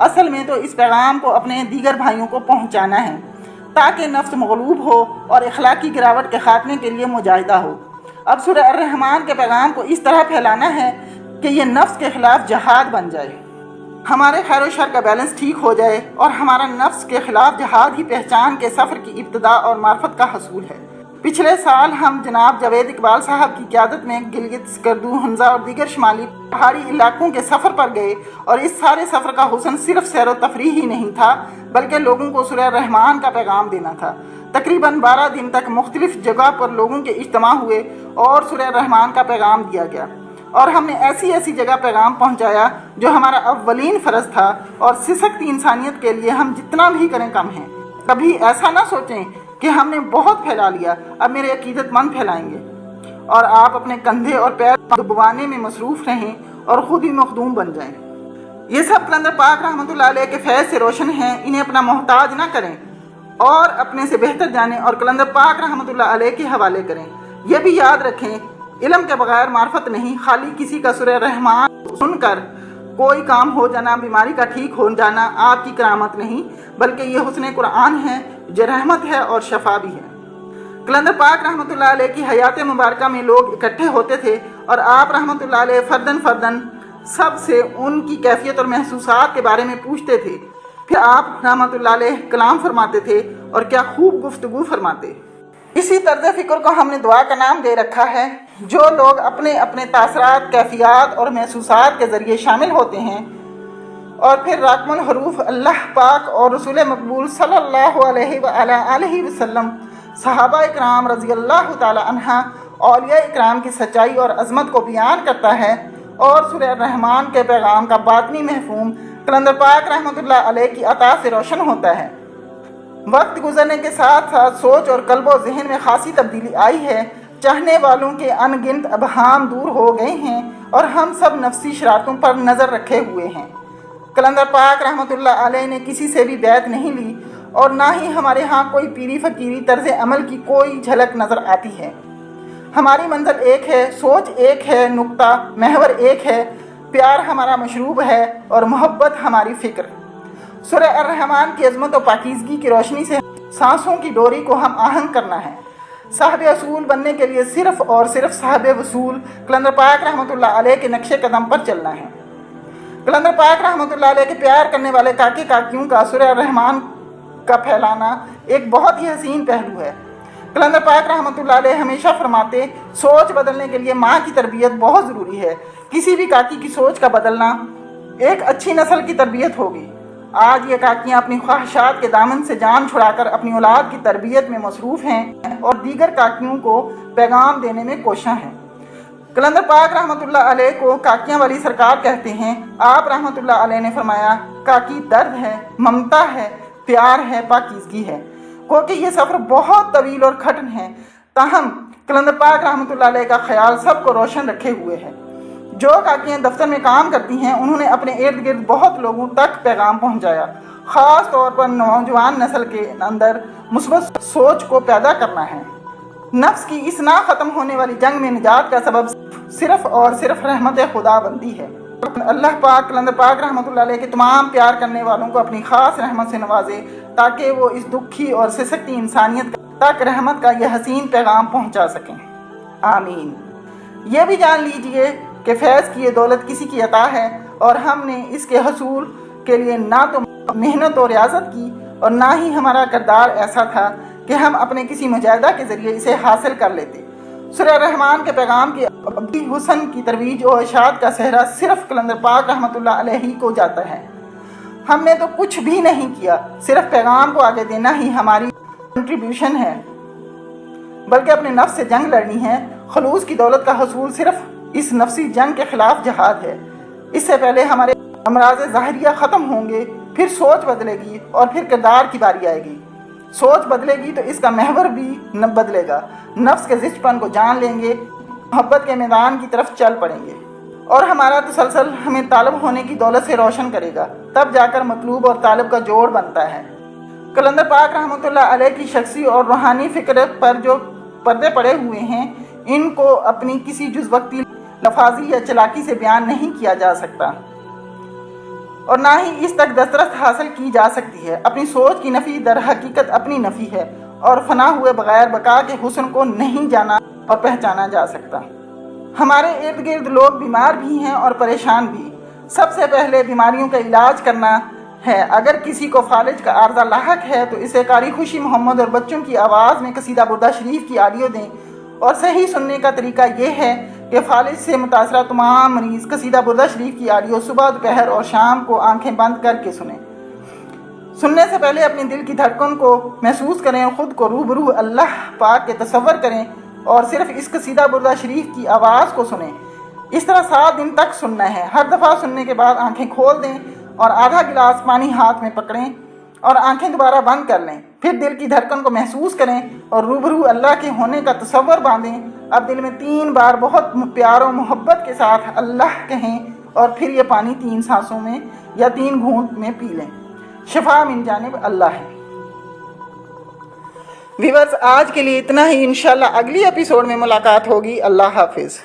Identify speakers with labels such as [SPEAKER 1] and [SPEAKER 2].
[SPEAKER 1] اصل میں تو اس پیغام کو اپنے دیگر بھائیوں کو پہنچانا ہے تاکہ نفس مغلوب ہو اور اخلاقی گراوٹ کے خاتمے کے لیے مجاہدہ ہو۔ اب سورہ الرحمن کے پیغام کو اس طرح پھیلانا ہے کہ یہ نفس کے خلاف جہاد بن جائے، ہمارے خیر و شر کا بیلنس ٹھیک ہو جائے اور ہمارا نفس کے خلاف جہاد ہی پہچان کے سفر کی ابتدا اور معرفت کا حصول ہے۔ پچھلے سال ہم جناب جاوید اقبال صاحب کی قیادت میں گلگت، سکردو، ہنزا اور دیگر شمالی پہاڑی علاقوں کے سفر پر گئے، اور اس سارے سفر کا حسن صرف سیر و تفریح ہی نہیں تھا بلکہ لوگوں کو سورہ الرحمن کا پیغام دینا تھا۔ تقریباً 12 دن تک مختلف جگہ پر لوگوں کے اجتماع ہوئے اور سورہ الرحمن کا پیغام دیا گیا، اور ہم نے ایسی جگہ پیغام پہنچایا جو ہمارا اولین فرض تھا، اور سسکتی انسانیت کے لیے ہم جتنا بھی کریں کم ہیں۔ کبھی ایسا نہ سوچیں کہ ہم نے بہت پھیلا لیا، اب میرے عقیدت مند پھیلائیں گے، اور آپ اپنے کندھے اور پیر دبوانے میں مصروف رہیں اور خود ہی مخدوم بن جائیں۔ یہ سب قلندر پاک رحمۃ اللہ علیہ کے فیض سے روشن ہیں، انہیں اپنا محتاج نہ کریں اور اپنے سے بہتر جانیں اور قلندر پاک رحمۃ اللہ علیہ کے حوالے کریں۔ یہ بھی یاد رکھیں، علم کے بغیر معرفت نہیں، خالی کسی کا سورہ الرحمن سن کر کوئی کام ہو جانا، بیماری کا ٹھیک ہو جانا آپ کی کرامت نہیں، بلکہ یہ حسن قرآن ہے جو رحمت ہے اور شفا بھی ہے۔ قلندر پاک رحمۃ اللہ علیہ کی حیات مبارکہ میں لوگ اکٹھے ہوتے تھے اور آپ رحمۃ اللہ علیہ فرداً سب سے ان کی کیفیت اور محسوسات کے بارے میں پوچھتے تھے، پھر آپ رحمۃ اللہ علیہ کلام فرماتے تھے، اور کیا خوب گفتگو فرماتے۔ اسی طرز فکر کو ہم نے دعا کا نام دے رکھا ہے۔ جو لوگ اپنے اپنے تاثرات، کیفیات اور محسوسات کے ذریعے شامل ہوتے ہیں اور پھر راکم الحروف اللہ پاک اور رسول مقبول صلی اللہ علیہ وآلہ وسلم، صحابہ اکرام رضی اللہ تعالی عنہ، اولیاء اکرام کی سچائی اور عظمت کو بیان کرتا ہے، اور سورہ الرحمن کے پیغام کا باطنی مفہوم قلندر پاک رحمۃ اللہ علیہ کی عطا سے روشن ہوتا ہے۔ وقت گزرنے کے ساتھ ساتھ سوچ اور قلب و ذہن میں خاصی تبدیلی آئی ہے، چاہنے والوں کے ان گنت ابہام دور ہو گئے ہیں اور ہم سب نفسی شرارتوں پر نظر رکھے ہوئے ہیں۔ قلندر پاک رحمۃ اللہ علیہ نے کسی سے بھی بیعت نہیں لی، اور نہ ہی ہمارے ہاں کوئی پیری فقیری طرز عمل کی کوئی جھلک نظر آتی ہے۔ ہماری منزل ایک ہے، سوچ ایک ہے، نقطہ محور ایک ہے، پیار ہمارا مشروب ہے اور محبت ہماری فکر۔ سورہ الرحمن کی عظمت و پاکیزگی کی روشنی سے سانسوں کی ڈوری کو ہم آہنگ کرنا ہے۔ صاحب اصول بننے کے لیے صرف اور صرف صاحب وصول قلندر پاک رحمۃ اللہ علیہ کے نقش قدم پر چلنا ہے۔ قلندر پاک رحمۃ اللہ علیہ کے پیار کرنے والے کاکے کاکیوں کا سورہ الرحمن کا پھیلانا ایک بہت ہی حسین پہلو ہے۔ قلندر پاک رحمۃ اللہ علیہ ہمیشہ فرماتے، سوچ بدلنے کے لیے ماں کی تربیت بہت ضروری ہے۔ کسی بھی کاکی کی سوچ کا بدلنا ایک اچھی نسل کی تربیت ہوگی۔ آج یہ کاکیاں اپنی خواہشات کے دامن سے جان چھڑا کر اپنی اولاد کی تربیت میں مصروف ہیں اور دیگر کاکیوں کو پیغام دینے میں کوشاں ہیں۔ قلندر پاک رحمۃ اللہ علیہ کو کاکیاں والی سرکار کہتے ہیں۔ آپ رحمۃ اللہ علیہ نے فرمایا، کاکی درد ہے، ممتا ہے، پیار ہے، پاکیزگی ہے۔ کیونکہ یہ سفر بہت طویل اور کھٹن ہے، تاہم قلندر پاک رحمۃ اللہ علیہ کا خیال سب کو روشن رکھے ہوئے ہے۔ جو کاکیاں دفتر میں کام کرتی ہیں، انہوں نے اپنے ارد گرد بہت لوگوں تک پیغام پہنچایا۔ خاص طور پر نوجوان نسل کے اندر مثبت سوچ کو پیدا کرنا ہے۔ نفس کی اس نہ ختم ہونے والی جنگ میں نجات کا سبب صرف اور صرف رحمت خدا بندی ہے۔ اللہ پاک قلندر پاک رحمۃ اللہ علیہ کے تمام پیار کرنے والوں کو اپنی خاص رحمت سے نوازے، تاکہ وہ اس دکھی اور سسکتی انسانیت تک رحمت کا یہ حسین پیغام پہنچا سکیں۔ آمین۔ یہ بھی جان لیجئے کہ فیض کی یہ دولت کسی کی عطا ہے، اور ہم نے اس کے حصول کے لیے نہ تو محنت و ریاضت کی اور نہ ہی ہمارا کردار ایسا تھا کہ ہم اپنے کسی مجاہدہ کے ذریعے اسے حاصل کر لیتے۔ سورہ الرحمن کے پیغام کے ابدی حسن کی ترویج و اشاعت کا صحرا صرف قلندر پاک رحمۃ اللہ علیہ ہی کو جاتا ہے۔ ہم نے تو کچھ بھی نہیں کیا، صرف پیغام کو آگے دینا ہی ہماری کنٹریبیوشن ہے، بلکہ اپنے نفس سے جنگ لڑنی ہے۔ خلوص کی دولت کا حصول صرف اس نفسی جنگ کے خلاف جہاد ہے۔ اس سے پہلے ہمارے امراض ظاہریہ ختم ہوں گے، پھر سوچ بدلے گی اور پھر کردار کی باری آئے گی۔ سوچ بدلے گی تو اس کا محور بھی نہ بدلے گا، نفس کے زشت پن کو جان لیں گے، محبت کے میدان کی طرف چل پڑیں گے، اور ہمارا تسلسل ہمیں طالب ہونے کی دولت سے روشن کرے گا۔ تب جا کر مطلوب اور طالب کا جوڑ بنتا ہے۔ قلندر پاک رحمۃ اللہ علیہ کی شخصی اور روحانی فکر پر جو پردے پڑے ہوئے ہیں، ان کو اپنی کسی جز وقتی لفاظی یا چلاکی سے بیان نہیں کیا جا سکتا۔ اور نہ ہی اس تک دسترس حاصل کی جا سکتی ہے۔ اپنی سوچ کی نفی در حقیقت اپنی نفی ہے، اور فنا ہوئے بغیر بقا کے حسن کو نہیں جانا اور پہچانا جا سکتا۔ ہمارے ارد گرد لوگ بیمار بھی ہیں اور پریشان بھی۔ سب سے پہلے بیماریوں کا علاج کرنا ہے۔ اگر کسی کو فالج کا عارضہ لاحق ہے تو اسے قاری خوشی محمد اور بچوں کی آواز میں قصیدہ بردہ شریف کی آڈیو دیں، اور صحیح سننے کا طریقہ یہ ہے کہ فالج سے متاثرہ تمام مریض قصیدہ بردہ شریف کی آڈیو صبح، دوپہر اور شام کو آنکھیں بند کر کے سنیں۔ سننے سے پہلے اپنے دل کی دھڑکن کو محسوس کریں اور خود کو روبرو اللہ پاک کے تصور کریں، اور صرف اس قصیدہ بردہ شریف کی آواز کو سنیں۔ اس طرح 7 دن تک سننا ہے۔ ہر دفعہ سننے کے بعد آنکھیں کھول دیں اور آدھا گلاس پانی ہاتھ میں پکڑیں اور آنکھیں دوبارہ بند کر لیں۔ پھر دل کی دھڑکن کو محسوس کریں اور روبرو اللہ کے ہونے کا تصور باندھیں۔ اب دل میں 3 بار بہت پیار و محبت کے ساتھ اللہ کہیں، اور پھر یہ پانی 3 سانسوں میں یا 3 گھونٹ میں پی لیں۔ شفا من جانب اللہ ہے۔ ویورز، آج کے لیے اتنا ہی۔ انشاءاللہ اگلی ایپیسوڈ میں ملاقات ہوگی۔ اللہ حافظ۔